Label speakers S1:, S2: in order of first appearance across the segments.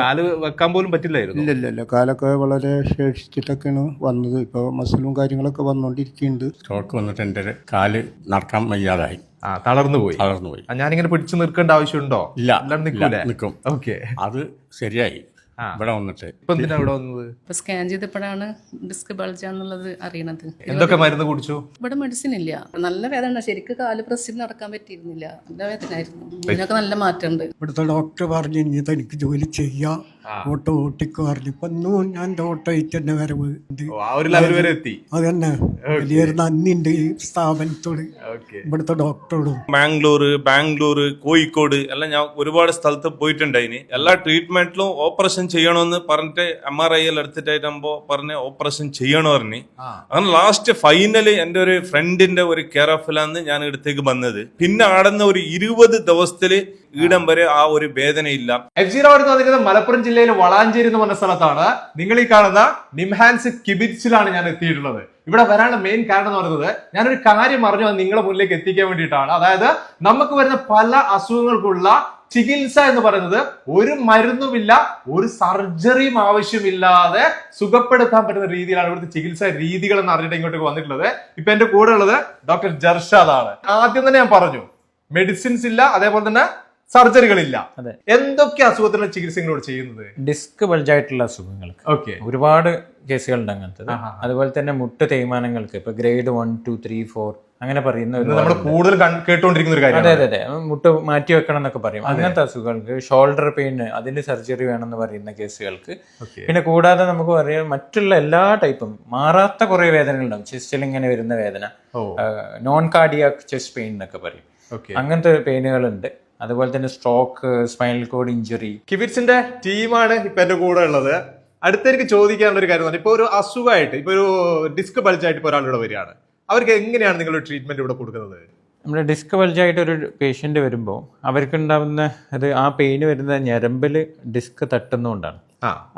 S1: കാല് വെക്കാൻ പോലും പറ്റില്ലായിരുന്നു.
S2: ഇല്ല കാലൊക്കെ വളരെ ശേഷിച്ചിട്ടൊക്കെയാണ് വന്നത്. ഇപ്പോൾ മസിലും കാര്യങ്ങളൊക്കെ വന്നുകൊണ്ടിരിക്കുന്നുണ്ട്.
S3: സ്ട്രോക്ക് വന്നിട്ട് എൻ്റെ കാല് നടക്കാൻ വയ്യാതായി,
S1: തളർന്നു പോയി. ഞാനിങ്ങനെ പിടിച്ചു നിൽക്കേണ്ട ആവശ്യമുണ്ടോ?
S3: ഇല്ല,
S1: നിൽക്കും. ഓക്കെ,
S3: അത് ശരിയായി. ഇവിടെ വന്നിട്ട്
S1: ഇപ്പൊ എന്തിനാ ഇവിടെ വന്നത്?
S4: ഇപ്പൊ സ്കാൻ ചെയ്തപ്പോഴാണ് ഡിസ്ക് ബൾജാന്നുള്ളത് അറിയണത്.
S1: എന്തൊക്കെ മരുന്ന് കുടിച്ചു?
S4: ഇവിടെ മെഡിസിൻ ഇല്ല. നല്ല വേദന, ശരിക്കും കാല് പ്രസ്സിൽ നടക്കാൻ പറ്റിയിരുന്നില്ല. നല്ല വേദനയായിരുന്നു. ഇതിനൊക്കെ നല്ല മാറ്റമുണ്ട്.
S5: ഇവിടുത്തെ ഡോക്ടർ പറഞ്ഞു ഇനി തനിക്ക് ജോലി ചെയ്യാം, ഓട്ടോ ഓട്ടിക്ക് പറഞ്ഞു. ഇപ്പൊ ഒന്നും ഞാൻ ഓട്ടോ ആയിട്ട് തന്നെ വരവ്
S1: വരെ എത്തി.
S5: അത് തന്നെ വലിയൊരു നന്ദിയുണ്ട് ഈ സ്ഥാപനത്തോട്, ഇവിടുത്തെ ഡോക്ടറോടും.
S6: ബാംഗ്ലൂർ, കോഴിക്കോട് എല്ലാം ഞാൻ ഒരുപാട് സ്ഥലത്ത് പോയിട്ടുണ്ടായിന്. എല്ലാ ട്രീറ്റ്മെന്റിലും ഓപ്പറേഷൻ ചെയ്യണമെന്ന് പറഞ്ഞിട്ട് MRI എടുത്തിട്ടാകുമ്പോ പറഞ്ഞ് ഓപ്പറേഷൻ ചെയ്യണോ പറഞ്ഞ്. അങ്ങനെ ലാസ്റ്റ് ഫൈനല് എന്റെ ഒരു ഫ്രണ്ടിന്റെ ഒരു കെയർ ഓഫിലാന്ന് ഞാൻ ഇടത്തേക്ക് വന്നത്. പിന്നെ ആടുന്ന ഒരു 20 ദിവസത്തില് ഈടം വരെ ആ ഒരു വേദനയില്ല.
S1: FG റോഡ് എന്ന് പറഞ്ഞിരുന്നത് മലപ്പുറം ജില്ലയിലെ വളാഞ്ചേരി എന്ന് പറഞ്ഞ സ്ഥലത്താണ്. നിങ്ങൾ ഈ കാണുന്ന നിംഹാൻസ് കിബിറ്റ്സിലാണ് ഞാൻ എത്തിയിട്ടുള്ളത്. ഇവിടെ വരാനുള്ള മെയിൻ കാരണം എന്ന് പറയുന്നത്, ഞാനൊരു കാര്യം അറിഞ്ഞു അത് നിങ്ങളെ മുന്നിലേക്ക് എത്തിക്കാൻ വേണ്ടിയിട്ടാണ്. അതായത് നമുക്ക് വരുന്ന പല അസുഖങ്ങൾക്കുള്ള ചികിത്സ എന്ന് പറയുന്നത് ഒരു മരുന്നുമില്ല, ഒരു സർജറിയും ആവശ്യമില്ലാതെ സുഖപ്പെടുത്താൻ പറ്റുന്ന രീതിയിലാണ് ഇവിടുത്തെ ചികിത്സാ രീതികൾ എന്ന് അറിഞ്ഞിട്ട് ഇങ്ങോട്ടേക്ക് വന്നിട്ടുള്ളത്. ഇപ്പൊ എന്റെ കൂടെ ഉള്ളത് ഡോക്ടർ ജർഷാദ് ആണ്. ആദ്യം തന്നെ ഞാൻ പറഞ്ഞു, മെഡിസിൻസ് ഇല്ല, അതേപോലെ തന്നെ സർജറികളില്ല. എന്തൊക്കെ അസുഖത്തിനുള്ള ചികിത്സകളോട് ചെയ്യുന്നത്?
S7: ഡിസ്ക് ബൾജായിട്ടുള്ള അസുഖങ്ങൾക്ക് ഒരുപാട് കേസുകളുണ്ട് അങ്ങനത്തെ. അതുപോലെ തന്നെ മുട്ട് തേയ്മാനങ്ങൾക്ക് ഇപ്പൊ ഗ്രേഡ് 1, 2, 3, 4 അങ്ങനെ പറയുന്ന
S1: നമ്മൾ കൂടുതൽ കേട്ടുകൊണ്ടിരിക്കുന്ന ഒരു കാര്യം.
S7: അതെ, മുട്ട് മാറ്റി വെക്കണം എന്നൊക്കെ പറയും. അങ്ങനത്തെ അസുഖങ്ങൾക്ക്, ഷോൾഡർ പെയിന് അതിന് സർജറി വേണമെന്ന് പറയുന്ന കേസുകൾക്ക്. പിന്നെ കൂടാതെ നമുക്ക് പറയാം മറ്റുള്ള എല്ലാ ടൈപ്പും മാറാത്ത കുറെ വേദനകളുണ്ടാവും. ചെസ്റ്റിൽ ഇങ്ങനെ വരുന്ന വേദന, നോൺ കാർഡിയാക് ചെസ്റ്റ് പെയിൻ എന്നൊക്കെ പറയും. അങ്ങനത്തെ പെയിനുകളുണ്ട്. അതുപോലെ തന്നെ സ്ട്രോക്ക്, സ്പൈനൽ കോഡ് ഇഞ്ചുറി.
S1: കിബിറ്റ്സിന്റെ ടീമാണ് ഇപ്പൊ എന്റെ കൂടെ ഉള്ളത്. അടുത്തേക്ക് ചോദിക്കാനുള്ള ഒരു കാര്യം, ഇപ്പൊ ഒരു അസുഖമായിട്ട്, ഇപ്പൊ ഒരു ഡിസ്ക് ബൾജായിട്ട് ഇപ്പൊ ഒരാളിവിടെ വരികയാണ്, അവർക്ക് എങ്ങനെയാണ് നിങ്ങൾ ട്രീറ്റ്മെന്റ് ഇവിടെ കൊടുക്കുന്നത്?
S7: നമ്മുടെ ഡിസ്ക് ബൾജായിട്ട് ഒരു പേഷ്യന്റ് വരുമ്പോൾ അവർക്കുണ്ടാവുന്ന ആ പെയിന് വരുന്ന ഞരമ്പിൽ ഡിസ്ക് തട്ടുന്നതുകൊണ്ടാണ്.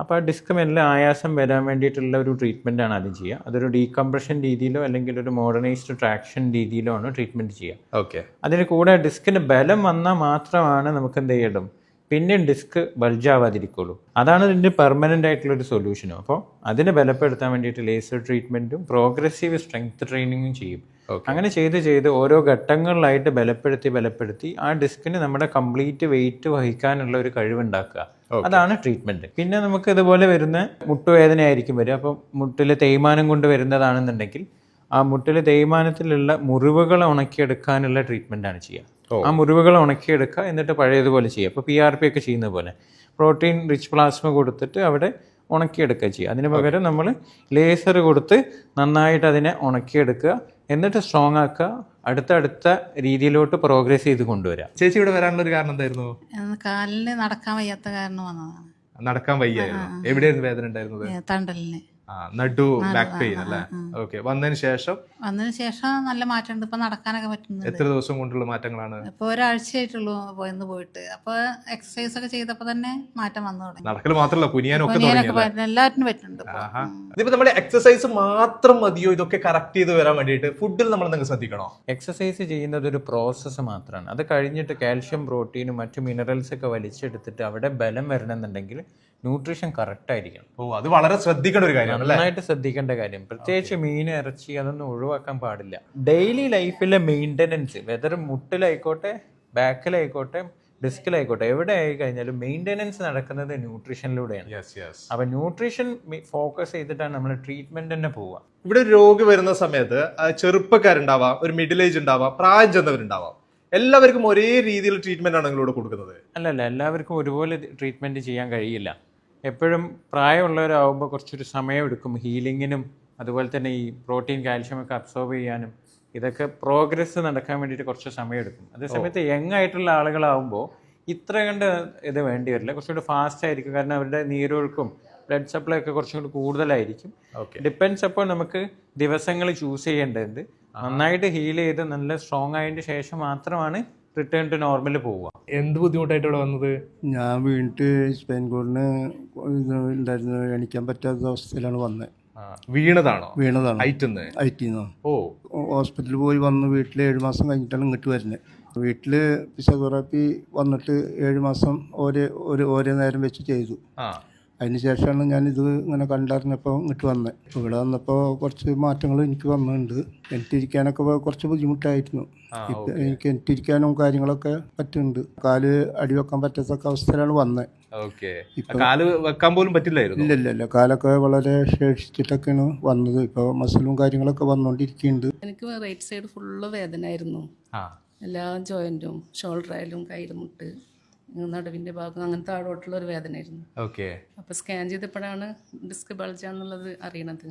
S7: അപ്പോൾ ആ ഡിസ്ക് മെല്ലെ ആയാസം വരാൻ വേണ്ടിയിട്ടുള്ള ഒരു ട്രീറ്റ്മെന്റ് ആണ് ആദ്യം ചെയ്യുക. അതൊരു ഡീകംപ്രഷൻ രീതിയിലോ അല്ലെങ്കിൽ ഒരു മോഡേണൈസ്ഡ് ട്രാക്ഷൻ രീതിയിലോ ആണ് ട്രീറ്റ്മെന്റ് ചെയ്യുക. അതിന് കൂടെ ഡിസ്കിന് ബലം വന്നാൽ മാത്രമാണ് നമുക്ക് എന്ത് ചെയ്യണം, പിന്നെ ഡിസ്ക് ബൾജാവാതിരിക്കുള്ളൂ. അതാണ് ഇതിന്റെ പെർമനന്റ് ആയിട്ടുള്ള ഒരു സൊല്യൂഷനും. അപ്പോൾ അതിനെ ബലപ്പെടുത്താൻ വേണ്ടിയിട്ട് ലേസർ ട്രീറ്റ്മെന്റും പ്രോഗ്രസീവ് സ്ട്രെങ്ത് ട്രെയിനിങ്ങും ചെയ്യും. അങ്ങനെ ചെയ്ത് ഓരോ ഘട്ടങ്ങളിലായിട്ട് ബലപ്പെടുത്തി ആ ഡിസ്കിന് നമ്മുടെ കംപ്ലീറ്റ് വെയിറ്റ് വഹിക്കാനുള്ള ഒരു കഴിവുണ്ടാക്കുക. അതാണ് ട്രീറ്റ്മെന്റ്. പിന്നെ നമുക്ക് ഇതുപോലെ വരുന്ന മുട്ടുവേദന ആയിരിക്കും വരിക. അപ്പം മുട്ടിലെ തേയ്മാനം കൊണ്ട് വരുന്നതാണെന്നുണ്ടെങ്കിൽ ആ മുട്ടിലെ തേയ്മാനത്തിലുള്ള മുറിവുകൾ ഉണക്കിയെടുക്കാനുള്ള ട്രീറ്റ്മെന്റ് ആണ് ചെയ്യുക. ആ മുറിവുകൾ ഉണക്കിയെടുക്കുക, എന്നിട്ട് പഴയതുപോലെ ചെയ്യുക. ഇപ്പോൾ PRP ഒക്കെ ചെയ്യുന്ന പോലെ പ്രോട്ടീൻ റിച്ച് പ്ലാസ്മ കൊടുത്തിട്ട് അവിടെ ഉണക്കിയെടുക്കുക ചെയ്യുക. അതിന് പകരം നമ്മൾ ലേസർ കൊടുത്ത് നന്നായിട്ട് അതിനെ ഉണക്കിയെടുക്കുക, എന്നിട്ട് സ്ട്രോങ് ആക്കുക, അടുത്ത രീതിയിലോട്ട് പ്രോഗ്രസ് ചെയ്ത് കൊണ്ടുവരാം.
S1: ചേച്ചി ഇവിടെ വരാനുള്ള ഒരു കാരണം എന്തായിരുന്നു?
S8: കാലിന് നടക്കാൻ വയ്യാത്ത കാരണം വന്നതാണ്.
S1: നടക്കാൻ വയ്യായിരുന്നു. എവിടെയായിരുന്നു വേദന ഉണ്ടായിരുന്നത്?
S8: തണ്ടലിന്.
S1: നടു, ബാക്ക് പെയിൻ അല്ലേ? ഓക്കെ. വന്നതിന് ശേഷം
S8: നല്ല മാറ്റമുണ്ട്. ഇപ്പൊ നടക്കാനൊക്കെ പറ്റുന്നത്.
S1: എത്ര ദിവസം കൊണ്ടുള്ള മാറ്റങ്ങളാണ്?
S8: ഇപ്പൊ ഒരാഴ്ചയായിട്ടുള്ളൂ പോയിട്ട്. അപ്പൊ എക്സസൈസ് ഒക്കെ ചെയ്തപ്പോ തന്നെ മാറ്റം വന്നു തുടങ്ങി.
S1: നടക്കൽ മാത്രമല്ല, കുനിയാനൊക്കെ
S8: എല്ലാറ്റിനും പറ്റുന്നുണ്ട്.
S1: ഇതിപ്പോ നമ്മുടെ എക്സസൈസ് മാത്രം മതിയോ ഇതൊക്കെ കറക്റ്റ് ചെയ്ത് വരാൻ വേണ്ടിയിട്ട്? ഫുഡിൽ നമ്മൾ എന്തെങ്കിലും ശ്രദ്ധിക്കണോ?
S7: എക്സസൈസ് ചെയ്യുന്നത് ഒരു പ്രോസസ്സ് മാത്രമാണ്. അത് കഴിഞ്ഞിട്ട് കാൽഷ്യം, പ്രോട്ടീനും മറ്റു മിനറൽസ് ഒക്കെ വലിച്ചെടുത്തിട്ട് അവിടെ ബലം വരണമെന്നുണ്ടെങ്കിൽ ന്യൂട്രീഷൻ കറക്റ്റ് ആയിരിക്കണം.
S1: അത് വളരെ ശ്രദ്ധിക്കേണ്ട ഒരു കാര്യം,
S7: നന്നായിട്ട് ശ്രദ്ധിക്കേണ്ട കാര്യം. പ്രത്യേകിച്ച് മീൻ, ഇറച്ചി അതൊന്നും ഒഴിവാക്കാൻ പാടില്ല. ഡെയിലി ലൈഫിലെ മെയിൻ്റനൻസ്, വെതർ മുട്ടിലായിക്കോട്ടെ, ബാക്കിലായിക്കോട്ടെ, ഡിസ്കിലായിക്കോട്ടെ, എവിടെ ആയി കഴിഞ്ഞാലും മെയിൻ്റനൻസ് നടക്കുന്നത് ന്യൂട്രീഷനിലൂടെയാണ്. അപ്പൊ ന്യൂട്രീഷൻ ഫോക്കസ് ചെയ്തിട്ടാണ് നമ്മൾ ട്രീറ്റ്മെന്റ് തന്നെ പോവുക.
S1: ഇവിടെ ഒരു രോഗി വരുന്ന സമയത്ത് ചെറുപ്പക്കാരുണ്ടാവാം, ഒരു മിഡിൽ ഏജ് ഉണ്ടാവാം, പ്രായം ചെന്നവരുണ്ടാവാം. എല്ലാവർക്കും ഒരേ രീതിയിൽ ട്രീറ്റ്മെന്റ് ആണ് നിങ്ങളോട് കൊടുക്കുന്നത്?
S7: അല്ലല്ല, എല്ലാവർക്കും ഒരുപോലെ ട്രീറ്റ്മെന്റ് ചെയ്യാൻ കഴിയില്ല. എപ്പോഴും പ്രായമുള്ളവരാകുമ്പോൾ കുറച്ചൊരു സമയമെടുക്കും ഹീലിങ്ങിനും, അതുപോലെ തന്നെ ഈ പ്രോട്ടീൻ, കാൽഷ്യം ഒക്കെ അബ്സോർബ് ചെയ്യാനും. ഇതൊക്കെ പ്രോഗ്രസ് നടക്കാൻ വേണ്ടിയിട്ട് കുറച്ച് സമയമെടുക്കും. അതേസമയത്ത് യങ് ആയിട്ടുള്ള ആളുകളാകുമ്പോൾ ഇത്ര കണ്ട് ഇത് വേണ്ടി വരില്ല, കുറച്ചുകൂടി ഫാസ്റ്റ് ആയിരിക്കും. കാരണം അവരുടെ നീരൊഴുക്കും ബ്ലഡ് സപ്ലൈ ഒക്കെ കുറച്ചും കൂടി കൂടുതലായിരിക്കും. ഡിപ്പെൻസ്. അപ്പോൾ നമുക്ക് ദിവസങ്ങൾ ചൂസ് ചെയ്യേണ്ടതുണ്ട്. നന്നായിട്ട് ഹീൽ ചെയ്ത് നല്ല സ്ട്രോങ് ആയതിന് ശേഷം മാത്രമാണ് റിട്ടേൺ ടു നോർമൽ പോവുക.
S1: എന്ത് ബുദ്ധിമുട്ടായിട്ട് ഇവിടെ വന്നത്?
S2: ഞാൻ വീണിട്ട് സ്പൈൻ കോഡിന് ഉണ്ടായിരുന്നു, എണിക്കാൻ പറ്റാത്ത അവസ്ഥയിലാണ് വന്നത്.
S1: വീണതാണ്.
S2: ഹൈറ്റിൽ നിന്ന് ഹോസ്പിറ്റലിൽ പോയി വന്ന് വീട്ടിൽ 7 മാസം കഴിഞ്ഞിട്ടാണ് ഇങ്ങോട്ട് വരുന്നത്. വീട്ടിൽ ഫിസിയോതെറാപ്പി വന്നിട്ട് 7 മാസം ഓരോ നേരം വെച്ച് ചെയ്തു. അതിന് ശേഷമാണ് ഞാനിത് ഇങ്ങനെ കണ്ടറിഞ്ഞപ്പോൾ ഇങ്ങോട്ട് വന്നത്. ഇവിടെ വന്നപ്പോൾ കുറച്ച് മാറ്റങ്ങൾ എനിക്ക് വന്നിട്ടുണ്ട്. എനിക്കിരിക്കാനൊക്കെ കുറച്ച് ബുദ്ധിമുട്ടായിരുന്നു. ഇപ്പം എനിക്ക് എനിക്കിരിക്കാനും കാര്യങ്ങളൊക്കെ പറ്റുന്നുണ്ട്. കാല് അടിവെക്കാൻ പറ്റാത്ത അവസ്ഥയിലാണ് വന്നത്.
S1: കാല് വെക്കാൻ പോലും പറ്റില്ലായിരുന്നു.
S2: ഇല്ല കാലൊക്കെ വളരെ ശേഷിച്ചിട്ടൊക്കെയാണ് വന്നത്. ഇപ്പോൾ മസിലും കാര്യങ്ങളൊക്കെ വന്നുകൊണ്ടിരിക്കുന്നുണ്ട്.
S4: എനിക്ക് റൈറ്റ് സൈഡ് ഫുള്ള് വേദനയായിരുന്നു. എല്ലാ ജോയിൻറ്റും, ഷോൾഡറായാലും കയ്യിലും മുട്ട്, നടുവിൻ്റെ ഭാഗം, അങ്ങനെ താഴോട്ടുള്ള ഒരു വേദനയായിരുന്നു. അപ്പോൾ സ്കാൻ ചെയ്തപ്പോഴാണ് ഡിസ്ക് ബൾജാന്നുള്ളത് അറിയണത്.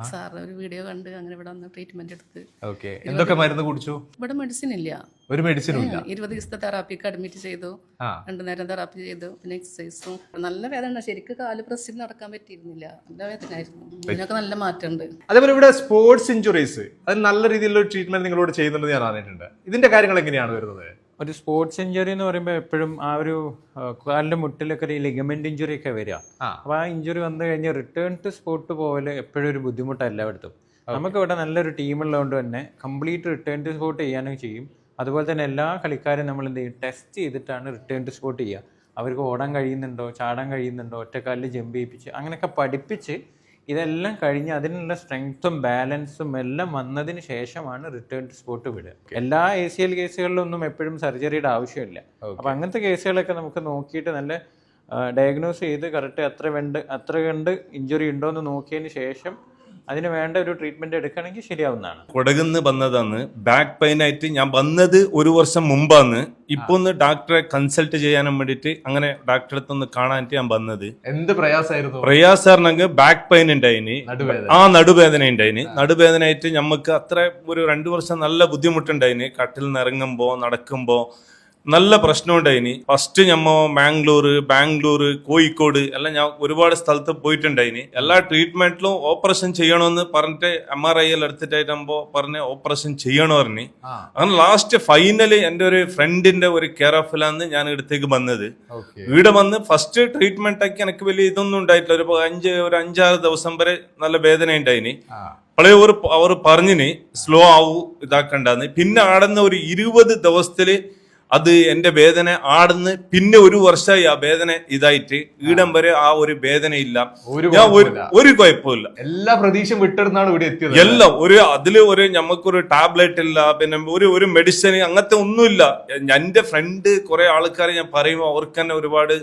S4: സാറ് ഒരു വീഡിയോ കണ്ട് അങ്ങനെ ഇവിടെ വന്ന് ട്രീറ്റ്മെന്റ് എടുത്ത്.
S1: എന്തൊക്കെ മരുന്ന് കുടിച്ചു?
S4: ഇവിടെ മെഡിസിൻ ഇല്ല,
S1: ഒരു മെഡിസിനും ഇല്ല.
S4: 20 ദിവസത്തെ തെറാപ്പിക്ക് അഡ്മിറ്റ് ചെയ്തു, 2 നേരം തെറാപ്പി ചെയ്തു, പിന്നെ എക്സസൈസും. നല്ല വേദന, ശരിക്കും കാല് പ്രസ്സിൽ നടക്കാൻ പറ്റിയിരുന്നില്ല, നല്ല വേദനയായിരുന്നു. ഇതിനൊക്കെ നല്ല മാറ്റമുണ്ട്.
S1: അതേപോലെ ഇവിടെ സ്പോർട്സ് ഇഞ്ചുറീസ്, അത് നല്ല രീതിയിലുള്ള ട്രീറ്റ്മെന്റ് നിങ്ങളോട് ചെയ്യുന്നുണ്ട് ഞാൻ അറിഞ്ഞിട്ടുണ്ട്. ഇതിന്റെ കാര്യങ്ങൾ എങ്ങനെയാണ് വരുന്നത്?
S7: ഒരു സ്പോർട്സ് ഇഞ്ചുറി എന്ന് പറയുമ്പോൾ എപ്പോഴും ആ ഒരു കാലിൻ്റെ മുട്ടിലൊക്കെ ഒരു ലിഗമെന്റ് ഇഞ്ചുറി ഒക്കെ വരിക. അപ്പോൾ ആ ഇഞ്ചുറി വന്നു കഴിഞ്ഞാൽ റിട്ടേൺ ടു സ്പോർട്ട് പോലെ എപ്പോഴും ഒരു ബുദ്ധിമുട്ടാണ് എല്ലായിടത്തും. നമുക്കിവിടെ നല്ലൊരു ടീമുള്ളതുകൊണ്ട് തന്നെ കംപ്ലീറ്റ് റിട്ടേൺ ടു സ്പോർട്ട് ചെയ്യാനും ചെയ്യും. അതുപോലെ തന്നെ എല്ലാ കളിക്കാരും നമ്മൾ എന്ത് ചെയ്യും, ടെസ്റ്റ് ചെയ്തിട്ടാണ് റിട്ടേൺ ടു സ്പോർട്ട് ചെയ്യുക. അവർക്ക് ഓടാൻ കഴിയുന്നുണ്ടോ, ചാടാൻ കഴിയുന്നുണ്ടോ, ഒറ്റക്കാലിൽ ജമ്പ് ചെയ്യിപ്പിച്ച് അങ്ങനെയൊക്കെ പഠിപ്പിച്ച് ഇതെല്ലാം കഴിഞ്ഞ് അതിനുള്ള സ്ട്രെങ്ത്തും ബാലൻസും എല്ലാം വന്നതിന് ശേഷമാണ് റിട്ടേൺ ടു സ്പോർട്ട് വിടുക. എല്ലാ ACL കേസുകളിലൊന്നും എപ്പോഴും സർജറിയുടെ ആവശ്യമില്ല. അപ്പം അങ്ങനത്തെ കേസുകളൊക്കെ നമുക്ക് നോക്കിയിട്ട് നല്ല ഡയഗ്നോസ് ചെയ്ത് കറക്റ്റ് അത്ര കണ്ട് ഇഞ്ചുറി ഉണ്ടോ എന്ന് നോക്കിയതിന് ശേഷം അതിന് വേണ്ട ഒരു ട്രീറ്റ്മെന്റ് എടുക്കണമെങ്കിൽ ശരിയാവുന്നതാണ്.
S6: കൊടകുന്ന് വന്നതാണ്. ബാക്ക് പെയിൻ ആയിട്ട് ഞാൻ വന്നത് 1 വർഷം മുമ്പാണ്. ഇപ്പൊ ഒന്ന് ഡോക്ടറെ കൺസൾട്ട് ചെയ്യാനും വേണ്ടിയിട്ട് അങ്ങനെ ഡോക്ടറെ അടുത്തൊന്ന് കാണാനായിട്ട് ഞാൻ വന്നത്.
S1: എന്ത് പ്രയാസമായിരുന്നു?
S6: പ്രയാസമാണെങ്കിൽ ബാക്ക് പെയിൻ ഉണ്ടായിന്, നടുവേദന ഉണ്ടായിന്. നടുവേദന ആയിട്ട് നമുക്ക് അത്ര ഒരു 2 വർഷം നല്ല ബുദ്ധിമുട്ടുണ്ടായിന്. കട്ടിൽ നിന്ന് ഇറങ്ങുമ്പോ നടക്കുമ്പോ നല്ല പ്രശ്നമുണ്ടായിന്. ഫസ്റ്റ് ഞമ്മ ബാംഗ്ലൂർ, കോഴിക്കോട് എല്ലാം ഞാൻ ഒരുപാട് സ്ഥലത്ത് പോയിട്ടുണ്ടായിന്. എല്ലാ ട്രീറ്റ്മെന്റിലും ഓപ്പറേഷൻ ചെയ്യണമെന്ന് പറഞ്ഞിട്ട് MRI എടുത്തിട്ടായിട്ടാകുമ്പോ പറഞ്ഞ് ഓപ്പറേഷൻ ചെയ്യണോ പറഞ്ഞ്. അങ്ങനെ ലാസ്റ്റ് ഫൈനല് എന്റെ ഒരു ഫ്രണ്ടിന്റെ ഒരു കെയർ ഓഫിലാണ് ഞാൻ ഇടത്തേക്ക് വന്നത്. ഇവിടെ വന്ന് ഫസ്റ്റ് ട്രീറ്റ്മെന്റ് ആക്കി എനിക്ക് വലിയ ഇതൊന്നും ഉണ്ടായിട്ടില്ല. ഒരു 5-6 ദിവസം വരെ നല്ല വേദന ഉണ്ടായിന്. പഴയ അവർ പറഞ്ഞിന് സ്ലോ ആവൂ, ഇതാക്കണ്ടെന്ന്. പിന്നെ ആടുന്ന ഒരു 20 ദിവസത്തില് അത് എന്റെ വേദന ആടുന്ന്. പിന്നെ 1 വർഷമായി ആ വേദന ഇതായിട്ട് ഈടം വരെ ആ ഒരു വേദന ഇല്ല. ഞാൻ ഒരു കുഴപ്പമില്ല.
S1: എല്ലാ പ്രതീക്ഷയും വിട്ടിരുന്നാണ് ഇവിടെ എത്തിയത്.
S6: എല്ലാം നമുക്കൊരു ടാബ്ലറ്റ് ഇല്ല, പിന്നെ ഒരു മെഡിസിൻ അങ്ങനത്തെ ഒന്നുമില്ല. എന്റെ ഫ്രണ്ട് കുറെ ആൾക്കാരെ ഞാൻ പറയുമ്പോൾ അവർക്ക് തന്നെ ഒരുപാട്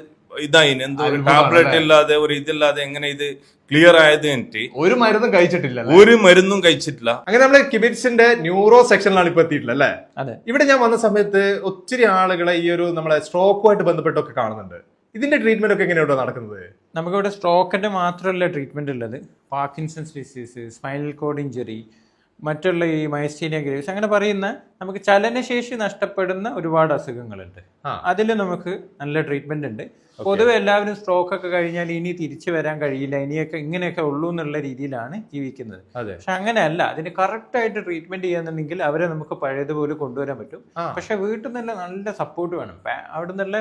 S6: ഇതായിന്. എന്തോ ഒരു ടാബ്ലറ്റ് ഇല്ലാതെ ഒരു ഇതില്ലാതെ എങ്ങനെ ഇത് ക്ലിയർ ആയത് എനിക്ക്
S1: ഒരു മരുന്നും കഴിച്ചിട്ടില്ല. അങ്ങനെ നമ്മള് കിബിറ്റ്സിന്റെ ന്യൂറോ സെക്ഷനിലാണ് ഇപ്പൊ എത്തിയിട്ടുള്ളത് അല്ലേ?
S7: അതെ.
S1: ഇവിടെ ഞാൻ വന്ന സമയത്ത് ഒത്തിരി ആളുകളെ ഈ ഒരു നമ്മളെ സ്ട്രോക്കുമായിട്ട് ബന്ധപ്പെട്ടൊക്കെ കാണുന്നുണ്ട്. ഇതിന്റെ ട്രീറ്റ്മെന്റ് ഒക്കെ എങ്ങനെയാണോ നടക്കുന്നത്?
S7: നമുക്കിവിടെ സ്ട്രോക്കിന്റെ മാത്രമല്ല ട്രീറ്റ്മെന്റ് ഉള്ളത്. Parkinson's disease, spinal cord injury, മറ്റുള്ള ഈ മൈസ്റ്റീനിയ ഗ്രേവ്സ് അങ്ങനെ പറയുന്ന നമുക്ക് ചലനശേഷി നഷ്ടപ്പെടുന്ന ഒരുപാട് അസുഖങ്ങളുണ്ട്. അതിൽ നമുക്ക് നല്ല ട്രീറ്റ്മെന്റ് ഉണ്ട്. പൊതുവെ എല്ലാവരും സ്ട്രോക്ക് ഒക്കെ കഴിഞ്ഞാൽ ഇനി തിരിച്ചു വരാൻ കഴിയില്ല, ഇനിയൊക്കെ ഇങ്ങനെയൊക്കെ ഉള്ളൂ എന്നുള്ള രീതിയിലാണ് ജീവിക്കുന്നത്. പക്ഷെ അങ്ങനെയല്ല. അതിന് കറക്റ്റ് ആയിട്ട് ട്രീറ്റ്മെന്റ് ചെയ്യാന്നുണ്ടെങ്കിൽ അവരെ നമുക്ക് പഴയതുപോലെ കൊണ്ടുവരാൻ പറ്റും. പക്ഷെ വീട്ടിൽ നിന്നുള്ള നല്ല സപ്പോർട്ട് വേണം. അവിടെ നിന്നുള്ള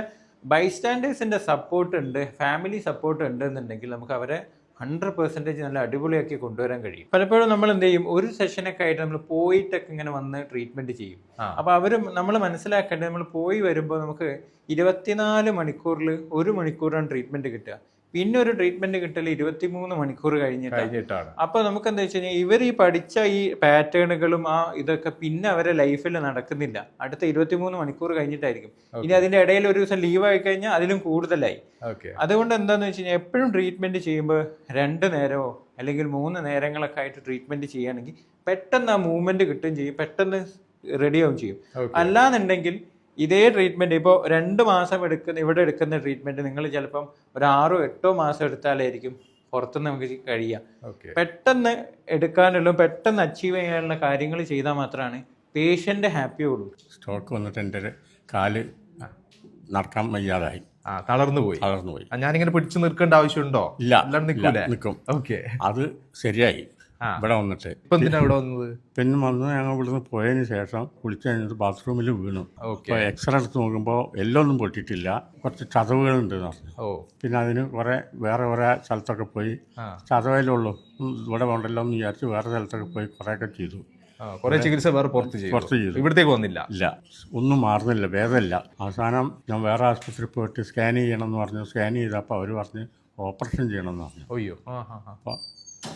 S7: ബൈസ്റ്റാൻഡേഴ്സിന്റെ സപ്പോർട്ട് ഉണ്ട്, ഫാമിലി സപ്പോർട്ട് ഉണ്ട് എന്നുണ്ടെങ്കിൽ നമുക്ക് അവരെ 100% നല്ല അടിപൊളിയാക്കി കൊണ്ടുവരാൻ കഴിയും. പലപ്പോഴും നമ്മൾ എന്ത് ചെയ്യും, ഒരു സെഷനൊക്കെ ആയിട്ട് നമ്മൾ പോയിട്ടൊക്കെ ഇങ്ങനെ വന്ന് ട്രീറ്റ്മെന്റ് ചെയ്യും. അപ്പൊ നമ്മൾ മനസ്സിലാക്കേണ്ടത്, നമ്മൾ പോയി വരുമ്പോൾ നമുക്ക് 24 മണിക്കൂറിൽ 1 മണിക്കൂറാണ് ട്രീറ്റ്മെന്റ് കിട്ടുക. പിന്നെ ഒരു ട്രീറ്റ്മെന്റ് കിട്ടൽ 23 മണിക്കൂർ കഴിഞ്ഞിട്ടാണ്. അപ്പൊ നമുക്ക് എന്താ വെച്ച് കഴിഞ്ഞാൽ ഇവർ ഈ പഠിച്ച ഈ പാറ്റേണുകളും ഇതൊക്കെ പിന്നെ അവരെ ലൈഫിൽ നടക്കുന്നില്ല. അടുത്ത 23 മണിക്കൂർ കഴിഞ്ഞിട്ടായിരിക്കും. ഇനി അതിന്റെ ഇടയിൽ ഒരു ദിവസം ലീവ് ആയി കഴിഞ്ഞാൽ അതിലും കൂടുതലായി. അതുകൊണ്ട് എന്താന്ന് വെച്ച് കഴിഞ്ഞാൽ എപ്പോഴും ട്രീറ്റ്മെന്റ് ചെയ്യുമ്പോൾ 2 നേരമോ അല്ലെങ്കിൽ 3 നേരങ്ങളൊക്കെ ആയിട്ട് ട്രീറ്റ്മെന്റ് ചെയ്യുകയാണെങ്കിൽ പെട്ടെന്ന് ആ മൂവ്മെന്റ് കിട്ടുകയും ചെയ്യും, പെട്ടെന്ന് റെഡിയാവും ചെയ്യും. അല്ലാന്നുണ്ടെങ്കിൽ ഇതേ ട്രീറ്റ്മെന്റ് ഇപ്പോൾ 2 മാസം ഇവിടെ എടുക്കുന്ന ട്രീറ്റ്മെന്റ് നിങ്ങൾ ചിലപ്പം ഒരു 6-8 മാസം എടുത്താലായിരിക്കും പുറത്തുനിന്ന് നമുക്ക് കഴിയുക. പെട്ടെന്ന് എടുക്കാനുള്ള, പെട്ടെന്ന് അച്ചീവ് ചെയ്യാനുള്ള കാര്യങ്ങൾ ചെയ്താൽ മാത്രമാണ് പേഷ്യന്റ് ഹാപ്പി ഉള്ളൂ.
S3: സ്ട്രോക്ക് വന്നിട്ട് എൻ്റെ കാല് നടക്കാൻ വയ്യാതായി,
S1: തളർന്നു പോയി. ഞാനിങ്ങനെ പിടിച്ചു നിൽക്കേണ്ട ആവശ്യമുണ്ടോ?
S3: ഇല്ല, നിൽക്കും. അത് ശരിയായി. ഇവിടെ വന്നിട്ട് പിന്നെ വന്ന് ഞങ്ങൾ ഇവിടുന്ന് പോയതിന് ശേഷം കുളിച്ച് കഴിഞ്ഞിട്ട് ബാത്റൂമിൽ വീണു. അപ്പോൾ എക്സ്റേ എടുത്ത് നോക്കുമ്പോൾ എല്ലൊന്നും പൊട്ടിയിട്ടില്ല, കുറച്ച് ചതവുകളുണ്ട് എന്ന് പറഞ്ഞു. പിന്നെ അതിന് വേറെ സ്ഥലത്തൊക്കെ പോയി ചതവയിലുള്ളൂ, ഇവിടെ ഉണ്ടല്ലോ എന്ന് വിചാരിച്ച് വേറെ സ്ഥലത്തൊക്കെ പോയി കുറേയൊക്കെ ചെയ്തു.
S1: കുറെ ചികിത്സ വേറെ പുറത്ത് ചെയ്തു, ഇവിടത്തേക്ക് വന്നില്ല.
S3: ഇല്ല, ഒന്നും മാറുന്നില്ല, ഭേദമില്ല. അവസാനം ഞാൻ വേറെ ആശുപത്രിയിൽ പോയിട്ട് സ്കാൻ ചെയ്യണം എന്ന് പറഞ്ഞു. സ്കാൻ ചെയ്തപ്പോൾ അവർ പറഞ്ഞ് ഓപ്പറേഷൻ ചെയ്യണമെന്ന് പറഞ്ഞു.
S1: അയ്യോ.
S3: അപ്പോൾ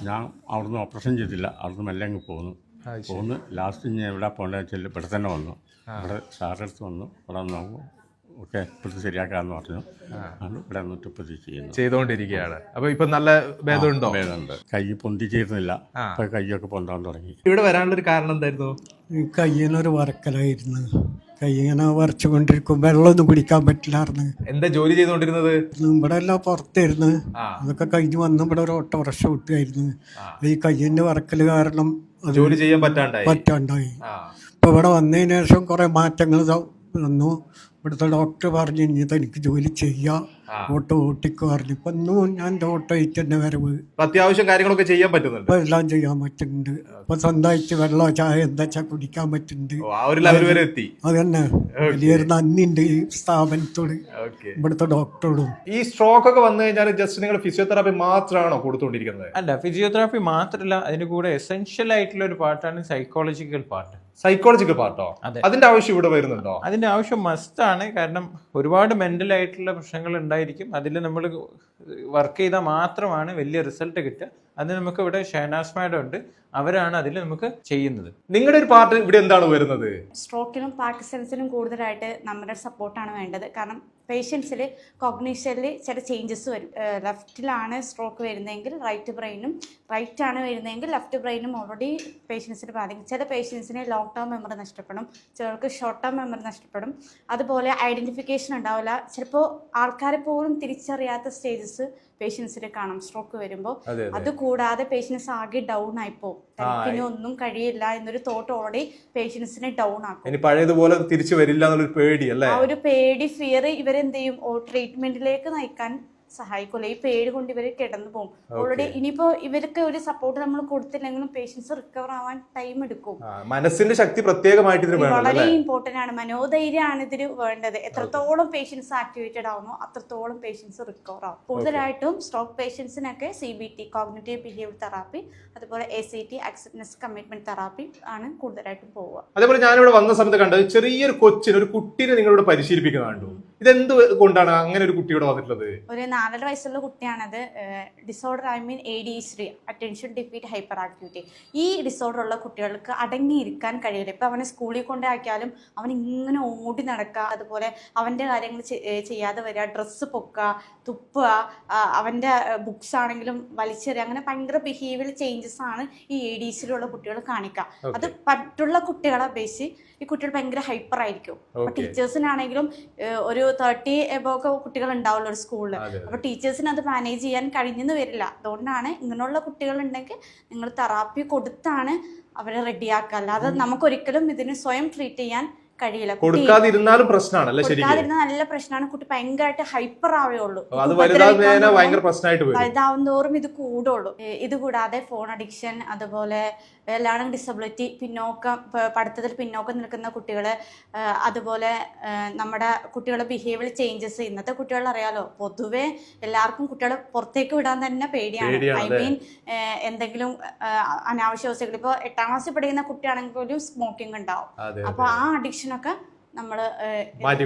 S3: ഞാൻ അവിടുന്ന് ഓപ്പറേഷൻ ചെയ്തില്ല, അവിടുന്ന് മെല്ലെ അങ്ങ് പോന്നു. ലാസ്റ്റ് ഞാൻ എവിടെ പോകേണ്ടത് വെച്ചാൽ ഇവിടെ തന്നെ വന്നു. ഇവിടെ സാറിൻ്റെ അടുത്ത് വന്നു. ഇവിടെ നോക്കും ഓക്കെ ഇപ്പോഴത്തെ ശരിയാക്കാമെന്ന് പറഞ്ഞു. അത് ഇവിടെ വന്നിട്ട് ഇപ്പോൾ
S1: ചെയ്തുകൊണ്ടിരിക്കുകയാണ്. അപ്പോൾ ഇപ്പം നല്ല ഭേദമുണ്ടോ?
S3: ഭേദമുണ്ട്. കൈ പൊന്തി ചെയ്യുന്നില്ല, ഇപ്പോൾ കൈയൊക്കെ പൊന്താൻ തുടങ്ങി.
S1: ഇവിടെ വരാനുള്ളൊരു കാരണം എന്തായിരുന്നു?
S5: ഈ കയ്യിനൊരു വറക്കലായിരുന്നു. കൈ ഇങ്ങനെ വരച്ചുകൊണ്ടിരിക്കും, വെള്ളമൊന്നും കുടിക്കാൻ പറ്റില്ലായിരുന്നു.
S1: എന്താ ജോലി ചെയ്തുകൊണ്ടിരുന്നത്?
S5: ഇവിടെ എല്ലാം പുറത്തായിരുന്നു. അതൊക്കെ കഴിഞ്ഞ് വന്ന് ഇവിടെ ഒരു ഓട്ടോറിക്ഷ വിട്ടായിരുന്നു. ഈ കയ്യിന്റെ വറക്കൽ കാരണം
S1: ജോലി ചെയ്യാൻ പറ്റാണ്ടായി.
S5: ഇപ്പൊ ഇവിടെ വന്നതിന് ശേഷം കുറെ മാറ്റങ്ങൾ വന്നു. ഇവിടുത്തെ ഡോക്ടർ പറഞ്ഞു ഇനി തനിക്ക് ജോലി ചെയ്യാം, ഓട്ടോ ഓട്ടിക്കോ പറഞ്ഞു. ഇപ്പൊ ഒന്നും ഞാൻ ഓട്ടോ ആയിട്ട് തന്നെ വരവ്.
S1: അത്യാവശ്യം കാര്യങ്ങളൊക്കെ ചെയ്യാൻ പറ്റുന്നുണ്ട്.
S5: ഇപ്പൊ എല്ലാം ചെയ്യാൻ പറ്റുന്നുണ്ട്. ഇപ്പൊ സ്വന്തമായിട്ട് വെള്ളമോ ചായ എന്താ വെച്ചാൽ കുടിക്കാൻ പറ്റുന്നുണ്ട്. അത് തന്നെ വലിയൊരു നന്ദിയുണ്ട് ഈ സ്ഥാപനത്തോട്, ഇവിടുത്തെ ഡോക്ടറോടും.
S1: ഈ സ്ട്രോക്ക് ഒക്കെ വന്നു കഴിഞ്ഞാൽ ജസ്റ്റ് നിങ്ങൾ ഫിസിയോതെറാപ്പി മാത്രമാണോ കൊടുത്തുകൊണ്ടിരിക്കുന്നത്?
S7: അല്ല, ഫിസിയോതെറാപ്പി മാത്രമല്ല, അതിന്റെ കൂടെ എസെൻഷ്യൽ ആയിട്ടുള്ള ഒരു പാർട്ടാണ് സൈക്കോളജിക്കൽ പാർട്ട്.
S1: സൈക്കോളജിക്കൽ പാർട്ടോ? അതിന്റെ ആവശ്യം ഇവിടെ വരുന്നുണ്ടോ?
S7: അതിന്റെ ആവശ്യം മസ്റ്റാണ്. കാരണം ഒരുപാട് മെന്റൽ ആയിട്ടുള്ള പ്രശ്നങ്ങൾ ഉണ്ടായിരിക്കും. അതിൽ നമ്മൾ വർക്ക് ചെയ്താൽ മാത്രമാണ് വലിയ റിസൾട്ട് കിട്ടുക. അത് നമുക്ക് ഇവിടെ ഷഹനാസ് മാഡം ഉണ്ട്, അവരാണ് അതിൽ നമുക്ക് ചെയ്യുന്നത്.
S1: നിങ്ങളുടെ ഒരു പാർട്ട് ഇവിടെ എന്താണ് വരുന്നത്?
S9: സ്ട്രോക്കിനും പാർക്കിൻസൺസിനും കൂടുതലായിട്ട് നമ്മുടെ സപ്പോർട്ടാണ് വേണ്ടത്. കാരണം പേഷ്യൻസിൽ കോഗ്നിഷനിൽ ചില ചേഞ്ചസ് വരും. ലെഫ്റ്റിലാണ് സ്ട്രോക്ക് വരുന്നതെങ്കിൽ റൈറ്റ് ബ്രെയിനും, റൈറ്റ് ആണ് വരുന്നതെങ്കിൽ ലെഫ്റ്റ് ബ്രെയിനും ഓൾറെഡി പേഷ്യൻസിന് ബാധിക്കും. ചില പേഷ്യൻസിന് ലോങ് ടേം മെമ്മറി നഷ്ടപ്പെടും, ചിലർക്ക് ഷോർട്ട് ടേം മെമ്മറി നഷ്ടപ്പെടും. അതുപോലെ ഐഡൻറ്റിഫിക്കേഷൻ ഉണ്ടാവില്ല. ചിലപ്പോൾ ആൾക്കാരെ പോലും തിരിച്ചറിയാത്ത സ്റ്റേജസ് പേഷ്യൻസിൽ കാണാം സ്ട്രോക്ക് വരുമ്പോൾ. അതുകൂടാതെ പേഷ്യൻസ് ആകെ ഡൗൺ ആയിപ്പോവും. തനിക്കിനി ഒന്നും കഴിയില്ല എന്നൊരു തോട്ട് ഓൾറെഡി പേഷ്യൻസിനെ ഡൗൺ ആക്കും.
S1: ഇനി പഴയതുപോലെ തിരിച്ചു വരില്ല എന്നുള്ളൊരു പേടി അല്ലേ?
S9: ആ ഒരു പേടി, ഫിയർ ഇവരെന്ത് ചെയ്യും, ട്രീറ്റ്മെന്റിലേക്ക് നയിക്കാൻ സഹായിക്കില്ല. ഈ പേടി കൊണ്ട് ഇവർ കിടന്നു പോകും. ഓൾറെഡി ഇനിയിപ്പോ ഇവർക്ക് ഒരു സപ്പോർട്ട് നമ്മൾ കൊടുത്തില്ലെങ്കിലും പേഷ്യൻസ് റിക്കവർ ആവാൻ ടൈം എടുക്കും.
S1: മനസ്സിന്റെ ശക്തി പ്രത്യേകമായിട്ട്
S9: വളരെ ഇമ്പോർട്ടന്റ് ആണ്. മനോധൈര്യമാണ് ഇതിന് വേണ്ടത്. എത്രത്തോളം പേഷ്യൻസ് ആക്ടിവേറ്റഡ് ആവുന്നു അത്രത്തോളം പേഷ്യൻസ് റിക്കവർ ആവും. കൂടുതലായിട്ടും സ്ട്രോക്ക് പേഷ്യൻസിനൊക്കെ CBT, കോഗ്നിറ്റീവ് ബിഹേവിയർ തെറാപ്പി, അതുപോലെ ACT, അക്സെപ്റ്റൻസ് കമ്മിറ്റ്മെന്റ് തെറാപ്പി ആണ് കൂടുതലായിട്ടും പോവുക.
S1: അതേപോലെ ഞാനിവിടെ വന്ന സമയത്ത് കണ്ടത് ചെറിയൊരു കൊച്ചിന്, ഒരു കുട്ടീനെ നിങ്ങളിവിടെ പരിശീലിപ്പിക്കുന്ന കണ്ടു. ഇതെന്ത് കൊണ്ടാണ് അങ്ങനെ ഒരു കുട്ടി ഇവിടെ വന്നിട്ടുള്ളത്?
S9: ഒരു 4.5 വയസ്സുള്ള കുട്ടിയാണത്. Disorder ADHD, attention deficit hyper activity. ഈ ഡിസോർഡർ ഉള്ള കുട്ടികൾക്ക് അടങ്ങിയിരിക്കാൻ കഴിയില്ല. ഇപ്പം അവനെ സ്കൂളിൽ കൊണ്ടാക്കിയാലും അവൻ ഇങ്ങനെ ഓടി നടക്കുക, അതുപോലെ അവൻ്റെ കാര്യങ്ങൾ ചെയ്യാതെ വരിക, ഡ്രസ്സ് പൊക്കുക, തുപ്പുക, അവൻ്റെ ബുക്സ് ആണെങ്കിലും വലിച്ചെറിയുക, അങ്ങനെ ഭയങ്കര ബിഹേവിയർ ചേഞ്ചസ് ആണ് ഈ ADHD ഉള്ള കുട്ടികൾ കാണിക്കുക. അത് മറ്റുള്ള കുട്ടികളെ അപേക്ഷിച്ച് ഈ കുട്ടികൾ ഭയങ്കര ഹൈപ്പർ ആയിരിക്കും. അപ്പൊ ടീച്ചേഴ്സിനാണെങ്കിലും ഒരു 30 എബോവ് കുട്ടികൾ ഉണ്ടാവുള്ളൂ ഒരു സ്കൂളിൽ. അപ്പൊ ടീച്ചേഴ്സിന് അത് മാനേജ് ചെയ്യാൻ കഴിഞ്ഞെന്ന് വരില്ല. അതുകൊണ്ടാണ് ഇങ്ങനെയുള്ള കുട്ടികളുണ്ടെങ്കിൽ നിങ്ങൾ തെറാപ്പി കൊടുത്താണ് അവരെ റെഡിയാക്കുക. അല്ലാതെ നമുക്കൊരിക്കലും ഇതിന് സ്വയം ട്രീറ്റ് ചെയ്യാൻ കഴിയില്ല.
S1: കൊടുക്കാതിരുന്നാലും പ്രശ്നമാണല്ലേ?
S9: കൊടുക്കാതിരുന്നാൽ നല്ല പ്രശ്നമാണ്. കുട്ടി ഭയങ്കരമായിട്ട് ഹൈപ്പർ ആവുകയുള്ളൂ. വലുതാവും തോറും ഇത് കൂടുള്ളൂ. ഇത് കൂടാതെ ഫോൺ അഡിക്ഷൻ, അതുപോലെ ലേണിംഗ് ഡിസബിലിറ്റി, പിന്നോക്കം, പഠിത്തത്തിൽ പിന്നോക്കം നിൽക്കുന്ന കുട്ടികൾ, അതുപോലെ നമ്മുടെ കുട്ടികളുടെ ബിഹേവിയർ ചേഞ്ചസ്. ഇന്നത്തെ കുട്ടികൾ അറിയാലോ, പൊതുവെ എല്ലാവർക്കും കുട്ടികളെ പുറത്തേക്ക് വിടാൻ തന്നെ പേടിയാണ്. എന്തെങ്കിലും അനാവശ്യ അവസ്ഥകൾ. ഇപ്പോൾ 8ാം ക്ലാസ്സിൽ പഠിക്കുന്ന കുട്ടിയാണെങ്കിൽ പോലും സ്മോക്കിംഗ് ഉണ്ടാവും. അപ്പൊ ആ അഡിക്ഷൻ ഒക്കെ നമ്മൾ മാറ്റി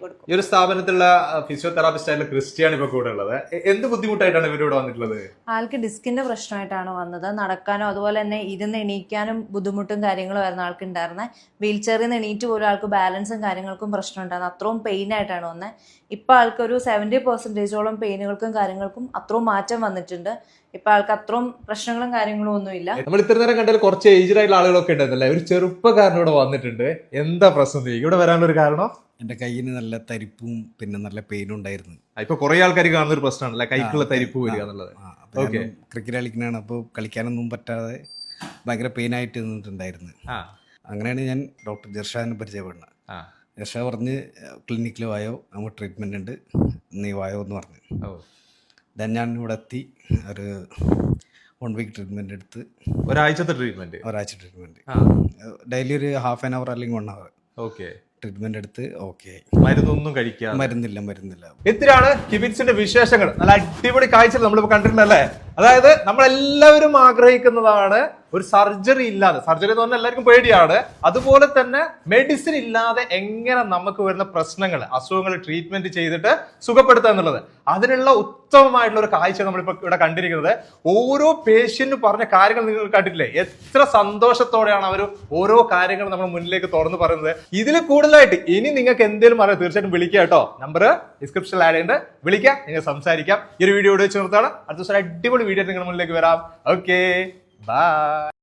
S9: കൊടുക്കും.
S1: ഈ ഒരു സ്ഥാപനത്തിലുള്ള ഫിസിയോതെറാപ്പിസ്റ്റ് ആയിട്ടുള്ള ക്രിസ്റ്റിയാണ് ഇപ്പൊ കൂടെ ഉള്ളത്. എന്ത് ബുദ്ധിമുട്ടായിട്ടാണ് ഇവരോട് വന്നിട്ടുള്ളത്?
S10: ആൾക്ക് ഡിസ്കിന്റെ പ്രശ്നമായിട്ടാണ് വന്നത്. നടക്കാനോ അതുപോലെ തന്നെ ഇരുന്ന് എണീക്കാനും ബുദ്ധിമുട്ടും കാര്യങ്ങളും ആയിരുന്നു ആൾക്ക് ഉണ്ടായിരുന്നത്. വീൽ ചെയറിൽ നിന്ന് എണീറ്റ് പോലും ആൾക്ക് ബാലൻസും കാര്യങ്ങൾക്കും പ്രശ്നം ഉണ്ടായിരുന്നു. അത്രയും പെയിൻ ആയിട്ടാണ് വന്നത്. ഇപ്പൊ ആൾക്ക് ഒരു 70% പെയിനുകൾക്കും കാര്യങ്ങൾക്കും അത്രയും മാറ്റം വന്നിട്ടുണ്ട്. ഇപ്പൊ ആൾക്ക് അത്രയും പ്രശ്നങ്ങളും കാര്യങ്ങളും ഒന്നുമില്ല.
S1: നമ്മൾ ഇത്ര നേരം കണ്ടാൽ കുറച്ച് ഏജ്ഡ് ആയിട്ടുള്ള ആളുകളൊക്കെ ഉണ്ടായിരുന്നല്ലേ? ഒരു ചെറുപ്പക്കാരനോട് വന്നിട്ടുണ്ട്. എന്താ പ്രശ്നം? ഇവിടെ വരാനുള്ള ഒരു കാരണം?
S11: എൻ്റെ കയ്യിന് നല്ല തരിപ്പും പിന്നെ നല്ല പെയിനും ഉണ്ടായിരുന്നു.
S1: ഇപ്പൊ കുറെ ആൾക്കാർ കാണുന്ന ഒരു പ്രശ്നമാണല്ലേ, കൈക്കുള്ള തരിപ്പ് വരിക എന്നുള്ളത്.
S11: ക്രിക്കറ്റ് കളിക്കുന്നതാണ്. അപ്പോൾ കളിക്കാനൊന്നും പറ്റാതെ ഭയങ്കര പെയിനായിട്ട് നിന്നിട്ടുണ്ടായിരുന്നു. അങ്ങനെയാണ് ഞാൻ ഡോക്ടർ ജർഷാദിനെ പരിചയപ്പെടുന്നത്. ജർഷാദ് പറഞ്ഞ് ക്ലിനിക്കിൽ വായോ, നമുക്ക് ട്രീറ്റ്മെൻ്റ് ഉണ്ട്, നീ വായോ എന്ന് പറഞ്ഞു. ഞാൻ ഇവിടെ എത്തി. ഒരു 1 വീക്ക് ട്രീറ്റ്മെൻറ്റ് എടുത്ത്.
S1: ഒരാഴ്ചത്തെ ട്രീറ്റ്മെൻറ്റ്
S11: ഡെയിലി ഒരു ½ an hour അല്ലെങ്കിൽ 1 hour ട്രീറ്റ്മെന്റ് എടുത്ത് ഓക്കെ.
S1: മരുന്നൊന്നും കഴിക്കാം?
S11: മരുന്നില്ല.
S1: ഇത്രയാണ് കിബിറ്റ്സിന്റെ വിശേഷങ്ങൾ. നല്ല അടിപൊളി കാഴ്ച നമ്മളിപ്പോ കണ്ടിട്ടുണ്ടല്ലേ? അതായത് നമ്മളെല്ലാവരും ആഗ്രഹിക്കുന്നതാണ് ഒരു സർജറി ഇല്ലാതെ, സർജറി എന്ന് പറഞ്ഞാൽ എല്ലാവർക്കും പേടിയാണ്, അതുപോലെ തന്നെ മെഡിസിൻ ഇല്ലാതെ എങ്ങനെ നമുക്ക് വരുന്ന പ്രശ്നങ്ങൾ, അസുഖങ്ങൾ ട്രീറ്റ്മെന്റ് ചെയ്തിട്ട് സുഖപ്പെടുത്തുക എന്നുള്ളത്. അതിനുള്ള ഉത്തമമായിട്ടുള്ള ഒരു കാഴ്ച നമ്മളിപ്പോൾ ഇവിടെ കണ്ടിരിക്കുന്നത്. ഓരോ പേഷ്യന്റും പറഞ്ഞ കാര്യങ്ങൾ നിങ്ങൾ കണ്ടിട്ടില്ലേ? എത്ര സന്തോഷത്തോടെയാണ് അവർ ഓരോ കാര്യങ്ങൾ നമ്മൾ മുന്നിലേക്ക് തുറന്നു പറയുന്നത്. ഇതിൽ കൂടുതലായിട്ട് ഇനി നിങ്ങൾക്ക് എന്തെങ്കിലും അറിയാം, തീർച്ചയായിട്ടും വിളിക്കുക കേട്ടോ. നമ്പർ ഡിസ്ക്രിപ്ഷനിൽ ആഡ് ചെയ്യുന്നുണ്ട്, വിളിക്കാം, നിങ്ങൾ സംസാരിക്കാം. ഈ ഒരു വീഡിയോ ഇവിടെ വെച്ച് നിർത്താണ്. അടുത്ത ദിവസം അടിപൊളി വീഡിയോ നിങ്ങളുടെ മുന്നിലേക്ക് വരാം. Okay, by.